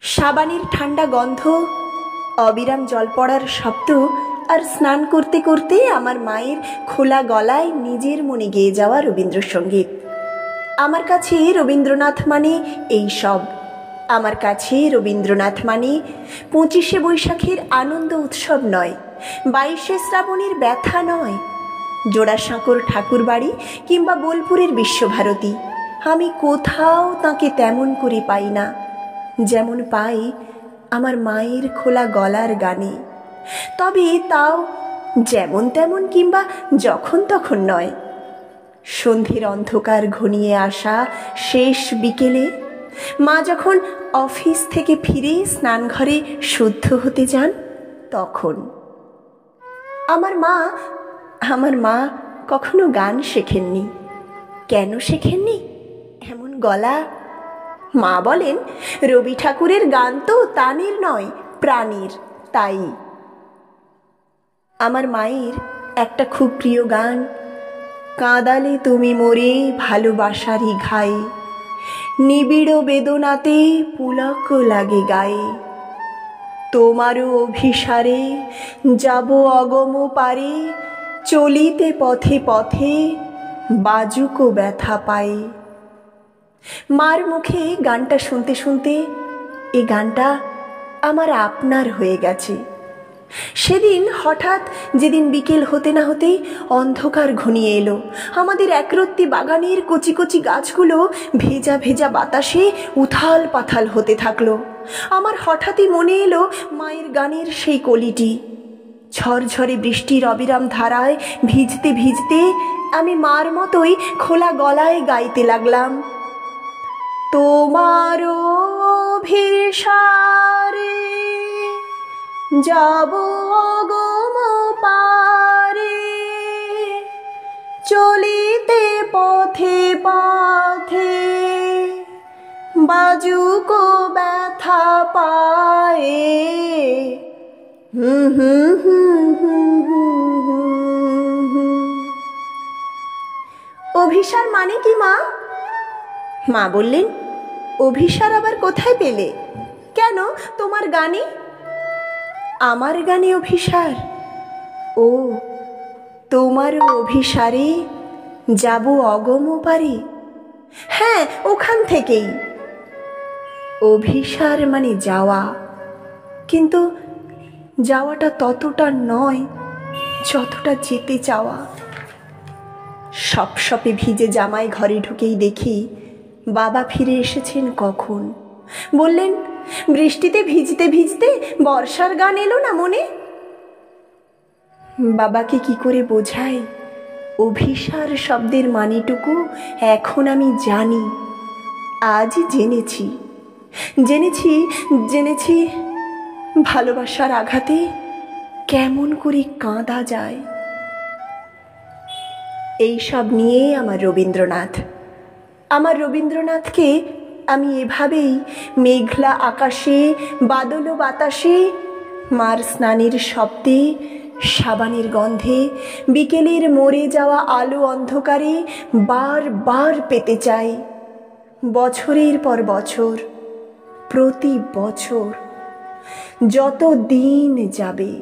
সাবানের ঠান্ডা গন্ধ, অবিরাম জল পড়ার শব্দ, আর স্নান করতে করতে আমার মায়ের খোলা গলায় নিজের মনে গেয়ে যাওয়া রবীন্দ্রসঙ্গীত। আমার কাছে রবীন্দ্রনাথ মানে এই সব। আমার কাছে রবীন্দ্রনাথ মানে 25শে বৈশাখের আনন্দ উৎসব নয়, 22শে শ্রাবণের ব্যথা নয়, জোড়াসাঁকোর ঠাকুর বাড়ি কিংবা বোলপুরের বিশ্বভারতী। আমি কোথাও তাকে তেমন করে পাই না যেমন পাই আমার মায়ের খোলা গলার গানে। তবে তাও যেমন তেমন কিংবা যখন তখন নয়। সন্ধ্যের অন্ধকার ঘনিয়ে আসা শেষ বিকেলে মা যখন অফিস থেকে ফিরে স্নানঘরে শুদ্ধ হতে যান, তখন। আমার মা কখনো গান শেখেননি। কেন শেখেননি? এমন গলা। মা বলেন, রবি ঠাকুরের গান তো তানের নয়, প্রাণীর, তাই। আমার মায়ের একটা খুব প্রিয় গান, কাঁদালে তুমি মোরে ভালোবাসারই ঘায়ে, নিবিড় বেদনাতে পুলক লাগে গায়ে, তোমারও অভিসারে যাব অগম পারে, চলিতে পথে পথে বাজুকো ব্যথা পায়ে। মার মুখে গানটা শুনতে শুনতে এ গানটা আমার আপনার হয়ে গেছে। সেদিন হঠাৎ, যেদিন বিকেল হতে না হতেই অন্ধকার ঘনিয়ে এলো, আমাদের একরত্তি বাগানের কচি কচি গাছগুলো ভেজা ভেজা বাতাসে উথাল পাথাল হতে থাকলো। আমার হঠাৎই মনে এলো মায়ের গানের সেই কলিটি। ঝরঝরে বৃষ্টির অবিরাম ধারায় ভিজতে ভিজতে আমি মার মতোই খোলা গলায় গাইতে লাগলাম, তোমারও অভিসারে যাব অগম পারে, চলিতে পথে পথে বাজুকো ব্যথা পায়ে। অভিসার মানে কি মা? মা বললেন, অভিসার আবার কোথায় পেলে? কেন, তোমার গানে? আমার গানে অভিসার? ও, তোমারও অভিসারে যাব অগম পারে। হ্যাঁ, ওখান থেকেই। অভিসার মানে যাওয়া, কিন্তু যাওয়াটা ততটা নয় যতটা যেতে চাওয়া। সপসপে ভিজে জামায় ঘরে ঢুকেই দেখি বাবা ফিরে এসেছেন কখন। বললেন, বৃষ্টিতে ভিজতে ভিজতে বর্ষার গান এলো না মনে? বাবাকে কি করে বোঝাই অভিসার শব্দের মানেটুকু এখন আমি জানি। আজ জেনেছি জেনেছি জেনেছি ভালোবাসার আঘাতে কেমন করে কাঁদা যায়। এই সব নিয়ে আমার রবীন্দ্রনাথকে আমি এভাবেই মেঘলা আকাশে, বাদল বাতাসে, মার স্নানের শব্দে, সাবানের গন্ধে, বিকেলের মরে যাওয়া আলো অন্ধকারে বারবার পেতে চাই। বছরের পর বছর, প্রতি বছর, যত দিন যাবে।